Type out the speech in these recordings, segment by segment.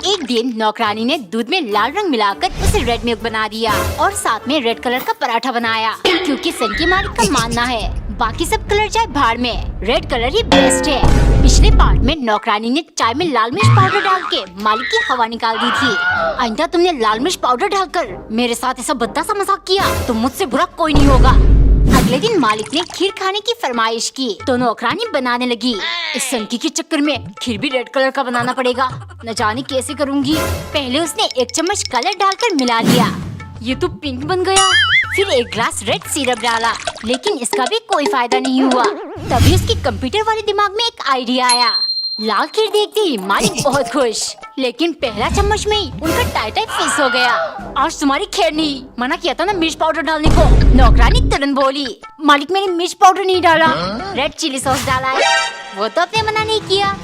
एक दिन नौकरानी ने दूध में लाल रंग मिलाकर उसे रेड मिल्क बना दिया और साथ में रेड कलर का पराठा बनाया, क्योंकि सन के मालिक का मानना है बाकी सब कलर चाहे भाड़ में, रेड कलर ही बेस्ट है। पिछले पार्ट में नौकरानी ने चाय में लाल मिर्च पाउडर डाल के मालिक की हवा निकाल दी थी। आइंदा तुमने लाल मिर्च पाउडर डालकर मेरे साथ ऐसा भद्दा सा मजाक किया तो मुझसे बुरा कोई नहीं होगा। अगले दिन मालिक ने खीर खाने की फरमाइश की तो नौकरानी बनाने लगी। इस सनकी के चक्कर में खीर भी रेड कलर का बनाना पड़ेगा, न जाने कैसे करूँगी। पहले उसने 1 चम्मच कलर डालकर मिला लिया, ये तो पिंक बन गया। फिर 1 ग्लास रेड सिरप डाला, लेकिन इसका भी कोई फायदा नहीं हुआ। तभी उसके कंप्यूटर वाले दिमाग में एक आइडिया आया। लाल खीर देखते ही मालिक बहुत खुश, लेकिन पहला चम्मच में ही उनका टाई फिक्स हो गया। आज तुम्हारी खैर नहीं, मना किया था ना मिर्च पाउडर डालने को। नौकरानी तुरंत बोली, मालिक मैंने मिर्च पाउडर नहीं डाला, रेड चिली सॉस डाला है। वो तो आपने मना नहीं किया।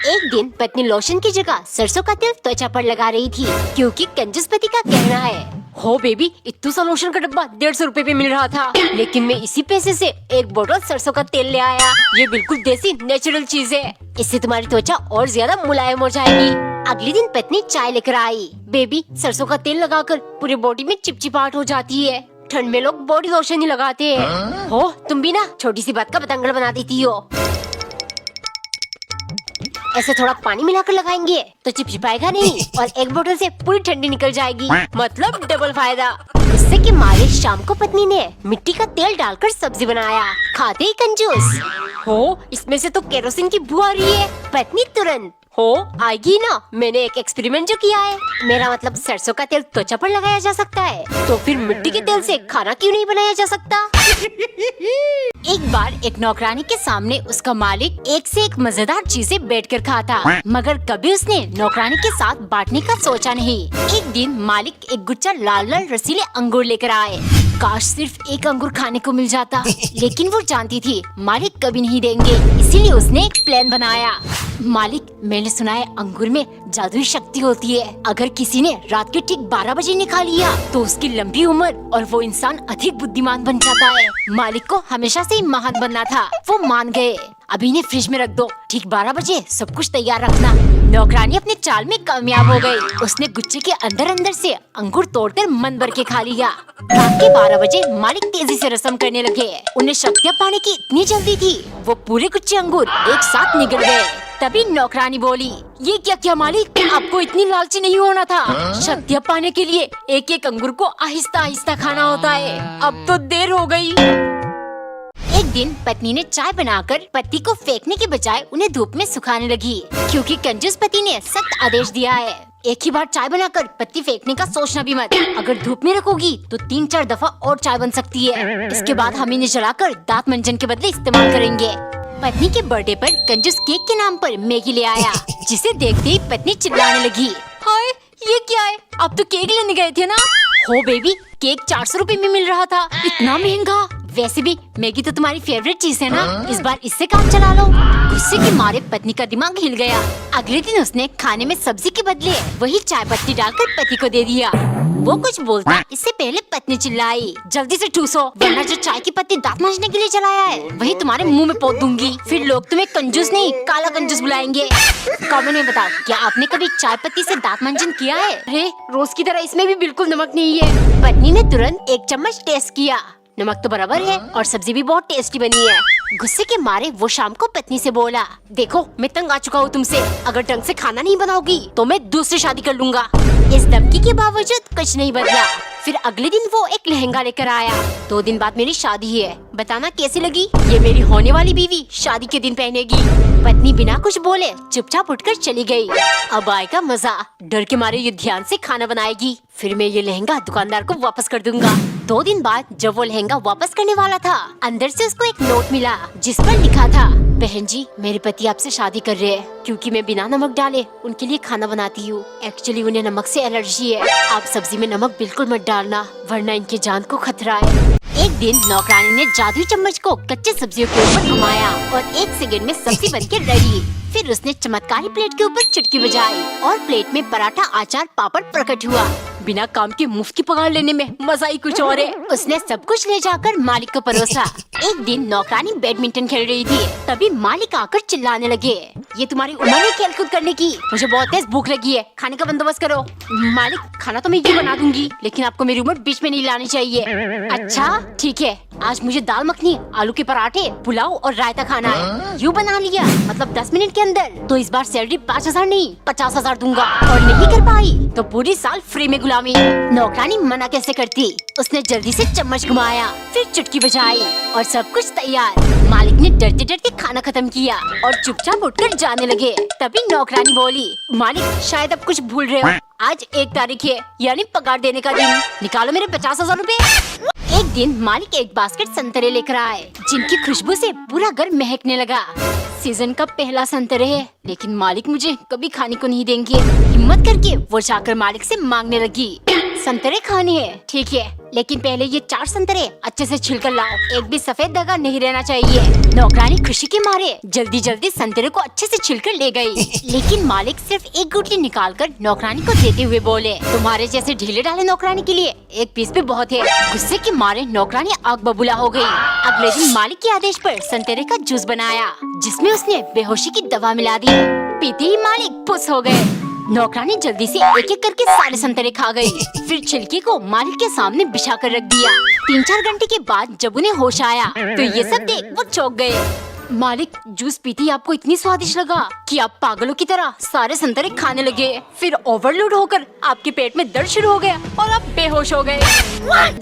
एक दिन पत्नी लोशन की जगह सरसों का तेल त्वचा पर लगा रही थी, क्योंकि कंजूस पति का कहना है, हो बेबी इत्तू सा लोशन का डब्बा 150 रुपए पे मिल रहा था, लेकिन मैं इसी पैसे से 1 बोतल सरसों का तेल ले आया। ये बिल्कुल देसी नेचुरल चीज है, इससे तुम्हारी त्वचा और ज्यादा मुलायम हो जाएगी। अगले दिन पत्नी चाय लेकर आई। बेबी सरसों का तेल लगाकर पूरी बॉडी में चिपचिपाहट हो जाती है, ठंड में लोग बॉडी लोशन ही लगाते हैं। हो तुम भी ना छोटी सी बात का पतंगड़ बना देती हो। ऐसे थोड़ा पानी मिलाकर लगाएंगे तो चिपचिपाएगा नहीं और 1 बोतल से पूरी ठंडी निकल जाएगी, मतलब डबल फायदा। गुस्से के मारे शाम को पत्नी ने मिट्टी का तेल डालकर सब्जी बनाया। खाते ही कंजूस, हो इसमें से तो केरोसिन की बू आ रही है। पत्नी तुरंत, हो आएगी ना, मैंने एक एक्सपेरिमेंट जो किया है। मेरा मतलब सरसों का तेल त्वचा पर लगाया जा सकता है, तो फिर मिट्टी के तेल से खाना क्यों नहीं बनाया जा सकता। एक बार एक नौकरानी के सामने उसका मालिक एक से एक मजेदार चीजें बैठकर खाता, मगर कभी उसने नौकरानी के साथ बांटने का सोचा नहीं। एक दिन मालिक एक गुच्छा लाल लाल रसीले अंगूर लेकर आए। काश सिर्फ 1 अंगूर खाने को मिल जाता, लेकिन वो जानती थी मालिक कभी नहीं देंगे, इसीलिए उसने एक प्लान बनाया। मालिक मैंने सुना है अंगूर में जादुई शक्ति होती है, अगर किसी ने रात के ठीक 12 बजे निकाल लिया तो उसकी लंबी उम्र और वो इंसान अधिक बुद्धिमान बन जाता है। मालिक को हमेशा से ही महान बनना था, वो मान गए। अभी इन्हें फ्रिज में रख दो, ठीक 12 बजे सब कुछ तैयार रखना। नौकरानी अपने चाल में कामयाब हो गई। उसने गुच्छे के अंदर अंदर से अंगूर तोड़कर मन भर के खा लिया। रात के 12 बजे मालिक तेजी से रसम करने लगे। उन्हें शक्तियाँ पाने की इतनी जल्दी थी, वो पूरे गुच्छे अंगूर एक साथ निगल गए। तभी नौकरानी बोली, ये क्या किया मालिक, आपको इतनी लालची नहीं होना था। शक्तियाँ पाने के लिए एक एक अंगूर को आहिस्ता आहिस्ता खाना होता है, अब तो देर हो गई। एक दिन पत्नी ने चाय बनाकर पति को फेंकने के बजाय उन्हें धूप में सुखाने लगी, क्योंकि कंजूस पति ने सख्त आदेश दिया है, एक ही बार चाय बनाकर पत्ती फेंकने का सोचना भी मत। अगर धूप में रखोगी तो 3-4 दफा और चाय बन सकती है। इसके बाद हम इन्हें जलाकर दांत मंजन के बदले इस्तेमाल करेंगे। पत्नी के बर्थडे पर कंजूस केक के नाम पर मैगी ले आया, जिसे देखते ही पत्नी चिल्लाने लगी, हाय ये क्या है, आप तो केक लेने गए थे ना। हो बेबी केक 400 रुपए में मिल रहा था, इतना महंगा। वैसे भी मैगी तो तुम्हारी फेवरेट चीज है ना, इस बार इससे काम चला लो। गुस्से के मारे पत्नी का दिमाग हिल गया। अगले दिन उसने खाने में सब्जी के बदले वही चाय पत्ती डालकर पति को दे दिया। वो कुछ बोलता इससे पहले पत्नी चिल्लाई, जल्दी से ठूसो, वरना जो चाय की पत्ती दांत मांजने के लिए चलाया है वही तुम्हारे मुंह में पोत दूंगी। फिर लोग तुम्हें कंजूस नहीं काला कंजूस बुलाएंगे। कमेंट में बताओ, क्या आपने कभी चाय पत्ती से दांत मंजन किया है? अरे रोज की तरह इसमें भी बिल्कुल नमक नहीं है। पत्नी ने तुरंत 1 चम्मच टेस्ट किया, नमक तो बराबर है और सब्जी भी बहुत टेस्टी बनी है। गुस्से के मारे वो शाम को पत्नी से बोला, देखो मैं तंग आ चुका हूँ तुमसे, अगर ढंग से खाना नहीं बनाओगी तो मैं दूसरी शादी कर लूंगा। इस धमकी के बावजूद कुछ नहीं बदला। फिर अगले दिन वो एक लहंगा लेकर आया। 2 दिन बाद मेरी शादी है, बताना कैसी लगी? ये मेरी होने वाली बीवी शादी के दिन पहनेगी। पत्नी बिना कुछ बोले चुपचाप उठकर चली गई। अब आएगा मजा, डर के मारे ये ध्यान से खाना बनाएगी, फिर मैं ये लहंगा दुकानदार को वापस कर दूंगा। 2 दिन बाद जब वो लहंगा वापस करने वाला था, अंदर से उसको एक नोट मिला जिस पर लिखा था, बहन जी मेरे पति आपसे शादी कर रहे हैं, क्योंकि मैं बिना नमक डाले उनके लिए खाना बनाती हूँ। एक्चुअली उन्हें नमक से एलर्जी है, आप सब्जी में नमक बिल्कुल मत डालना, वरना इनकी जान को खतरा है। एक दिन नौकरानी ने जादुई चम्मच को कच्चे सब्जियों के ऊपर घुमाया और 1 सेकंड में सब्जी बनके रेडी। फिर उसने चमत्कारी प्लेट के ऊपर चुटकी बजाई और प्लेट में पराठा, अचार, पापड़ प्रकट हुआ। बिना काम के मुफ्त की पगार लेने में मजा ही कुछ और है। उसने सब कुछ ले जाकर मालिक को परोसा। एक दिन नौकरानी बैडमिंटन खेल रही थी, तभी मालिक आकर चिल्लाने लगे, ये तुम्हारी उम्र है खेल कूद करने की, मुझे बहुत तेज भूख लगी है, खाने का बंदोबस्त करो। मालिक, खाना तो मैं यूँ बना दूंगी, लेकिन आपको मेरी उम्र बीच में नहीं लानी चाहिए। अच्छा ठीक है, आज मुझे दाल मखनी, आलू के पराठे, पुलाव और रायता खाना है। यूँ बना लिया मतलब 10 मिनट के अंदर, तो इस बार सैलरी 5,000 नहीं 50,000 दूंगा। और नहीं कर पाई तो पूरी साल फ्री में गुलामी। नौकरानी मना कैसे करती, उसने जल्दी से चम्मच घुमाया, फिर चुटकी बजाई और सब कुछ तैयार। मालिक ने डरते डरते खाना खत्म किया और चुपचाप उठकर जाने लगे। तभी नौकरानी बोली, मालिक शायद अब कुछ भूल रहे हो, आज 1 तारीख है, यानी पगार देने का दिन, निकालो मेरे 50,000 रूपए। एक दिन मालिक एक बास्केट संतरे लेकर आए, जिनकी खुशबू से पूरा घर महकने लगा। सीजन का पहला संतरे है, लेकिन मालिक मुझे कभी खाने को नहीं देंगे। हिम्मत करके वो जाकर मालिक से मांगने लगी, संतरे खाने हैं, ठीक है, लेकिन पहले ये 4 संतरे अच्छे से छिलकर लाओ, एक भी सफेद धागा नहीं रहना चाहिए। नौकरानी खुशी के मारे जल्दी जल्दी संतरे को अच्छे से छिलकर ले गई, लेकिन मालिक सिर्फ एक गुठली निकालकर नौकरानी को देते हुए बोले, तुम्हारे जैसे ढीले ढाले नौकरानी के लिए 1 पीस भी बहुत है। गुस्से के मारे नौकरानी आग बबूला हो गई। अगले दिन मालिक के आदेश पर संतरे का जूस बनाया, जिसमें उसने बेहोशी की दवा मिला दी। पीते ही मालिक खुश हो गए। नौकरानी जल्दी से एक एक करके सारे संतरे खा गई, फिर छिलके को मालिक के सामने बिछा कर रख दिया। 3-4 घंटे के बाद जब उन्हें होश आया तो ये सब देख वो चौंक गए। मालिक, जूस पीते ही आपको इतनी स्वादिष्ट लगा कि आप पागलों की तरह सारे संतरे खाने लगे, फिर ओवरलोड होकर आपके पेट में दर्द शुरू हो गया और आप बेहोश हो गए।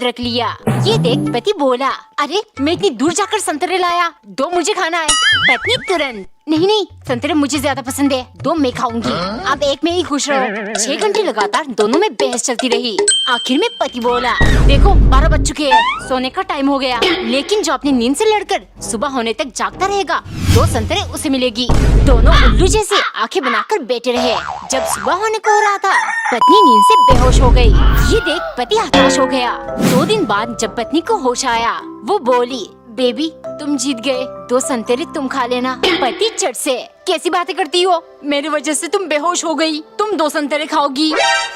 रख लिया। ये देख पति बोला, अरे मैं इतनी दूर जाकर संतरे लाया, 2 मुझे खाना है। पत्नी तुरंत, नहीं नहीं, संतरे मुझे ज्यादा पसंद है, 2 मैं खाऊंगी, अब एक में ही खुश रहो। 6 घंटे लगातार दोनों में बहस चलती रही। आखिर में पति बोला, देखो 12 बज चुके हैं, सोने का टाइम हो गया, लेकिन जो अपनी नींद से लड़कर सुबह होने तक जागता रहेगा 2 संतरे उसे मिलेगी। दोनों उल्लू जैसे आंखें बनाकर बैठे रहे। जब सुबह होने को हो रहा था, पत्नी नींद से बेहोश हो गई। ये देख पति हताश हो गया। 2 दिन बाद जब पत्नी को होश आया, वो बोली, बेबी तुम जीत गए, 2 संतरे तुम खा लेना। पति चट से, कैसी बातें करती हो, मेरी वजह से तुम बेहोश हो गई, तुम 2 संतरे खाओगी।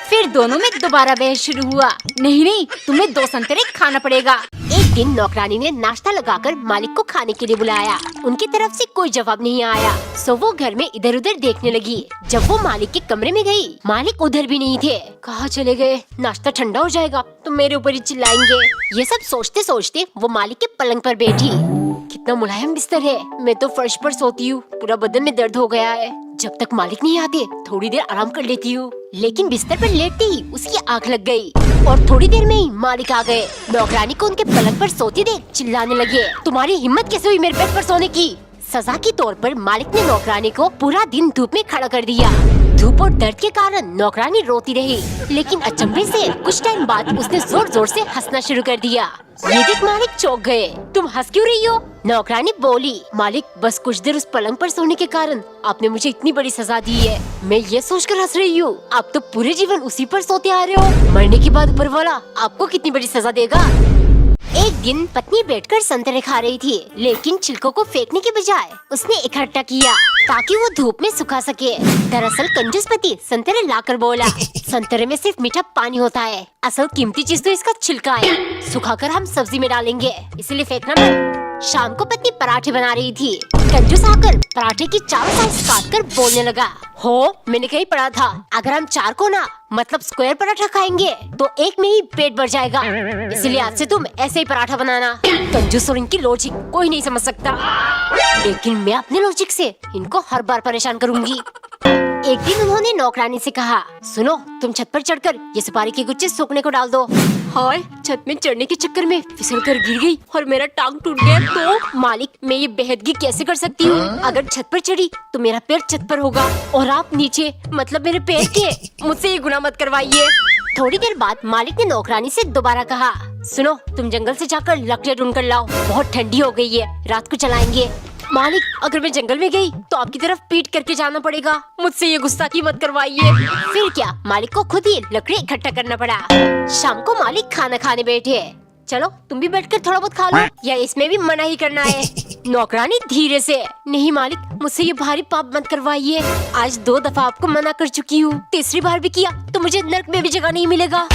फिर दोनों में दोबारा बहस शुरू हुआ, नहीं नहीं, तुम्हें 2 संतरे खाना पड़ेगा। एक दिन नौकरानी ने नाश्ता लगाकर मालिक को खाने के लिए बुलाया, उनकी तरफ से कोई जवाब नहीं आया, सो वो घर में इधर उधर देखने लगी। जब वो मालिक के कमरे में गई, मालिक उधर भी नहीं थे। कहाँ चले गए, नाश्ता ठंडा हो जाएगा तो मेरे ऊपर ही चिल्लाएंगे। ये सब सोचते सोचते वो मालिक के पलंग पर बैठी। कितना मुलायम बिस्तर है, मैं तो फर्श पर सोती हूँ, पूरा बदन में दर्द हो गया है। जब तक मालिक नहीं आते थोड़ी देर आराम कर लेती हूँ, लेकिन बिस्तर पर लेटते ही उसकी आंख लग गई और थोड़ी देर में ही मालिक आ गए। नौकरानी को उनके पलंग पर सोती देख चिल्लाने लगे, तुम्हारी हिम्मत कैसे हुई मेरे बेड पर सोने की। सजा के तौर पर मालिक ने नौकरानी को पूरा दिन धूप में खड़ा कर दिया। धूप और दर्द के कारण नौकरानी रोती रही, लेकिन अचंभे से कुछ टाइम बाद उसने जोर जोर से हंसना शुरू कर दिया। ये देख मालिक चौंक गए, तुम हंस क्यों रही हो। नौकरानी बोली, मालिक बस कुछ देर उस पलंग पर सोने के कारण आपने मुझे इतनी बड़ी सजा दी है, मैं ये सोचकर हंस रही हूँ, आप तो पूरे जीवन उसी पर सोते आ रहे हो, मरने के बाद ऊपर वाला आपको कितनी बड़ी सजा देगा। एक दिन पत्नी बैठकर संतरे खा रही थी, लेकिन छिलकों को फेंकने के बजाय उसने इकट्ठा किया ताकि वो धूप में सुखा सके। दरअसल कंजूस पति संतरे लाकर बोला, संतरे में सिर्फ मीठा पानी होता है, असल कीमती चीज तो इसका छिलका है, सुखाकर हम सब्जी में डालेंगे, इसलिए फेंकना मत। शाम को पत्नी पराठे बना रही थी, कंजूस आकर पराठे की 4 साइज काट कर बोलने लगा, हो मैंने कहीं पढ़ा था, अगर हम 4 कोना मतलब स्क्वायर पराठा खाएंगे तो एक में ही पेट भर जाएगा, इसलिए आज से तुम ऐसे ही पराठा बनाना। कंजूस और इनकी लॉजिक कोई नहीं समझ सकता, लेकिन मैं अपने लॉजिक से इनको हर बार परेशान करूंगी। एक दिन उन्होंने नौकरानी से कहा, सुनो तुम छत पर चढ़कर ये सुपारी के गुच्छे सूखने को डाल दो। हाय, छत में चढ़ने के चक्कर में फिसल कर गिर गई और मेरा टांग टूट गया तो। मालिक मैं ये बेहदगी कैसे कर सकती हूँ, अगर छत पर चढ़ी तो मेरा पैर छत पर होगा और आप नीचे, मतलब मेरे पैर के, मुझसे ये गुनाह मत करवाइए। थोड़ी देर बाद मालिक ने नौकरानी से दोबारा कहा, सुनो तुम जंगल से जाकर लकड़ियाँ ढूंढ कर लाओ, बहुत ठंडी हो गई है, रात को चलाएंगे। मालिक अगर मैं जंगल में गई तो आपकी तरफ पीट करके जाना पड़ेगा, मुझसे ये गुस्सा की मत करवाइए। फिर क्या, मालिक को खुद ही लकड़ी इकट्ठा करना पड़ा। शाम को मालिक खाना खाने बैठे, चलो तुम भी बैठकर थोड़ा बहुत खा लो, या इसमें भी मना ही करना है। नौकरानी धीरे से, नहीं मालिक मुझसे ये भारी पाप मत करवाइए, आज 2 दफा आपको मना कर चुकी हूँ, तीसरी बार भी किया तो मुझे नर्क में भी जगह नहीं मिलेगा।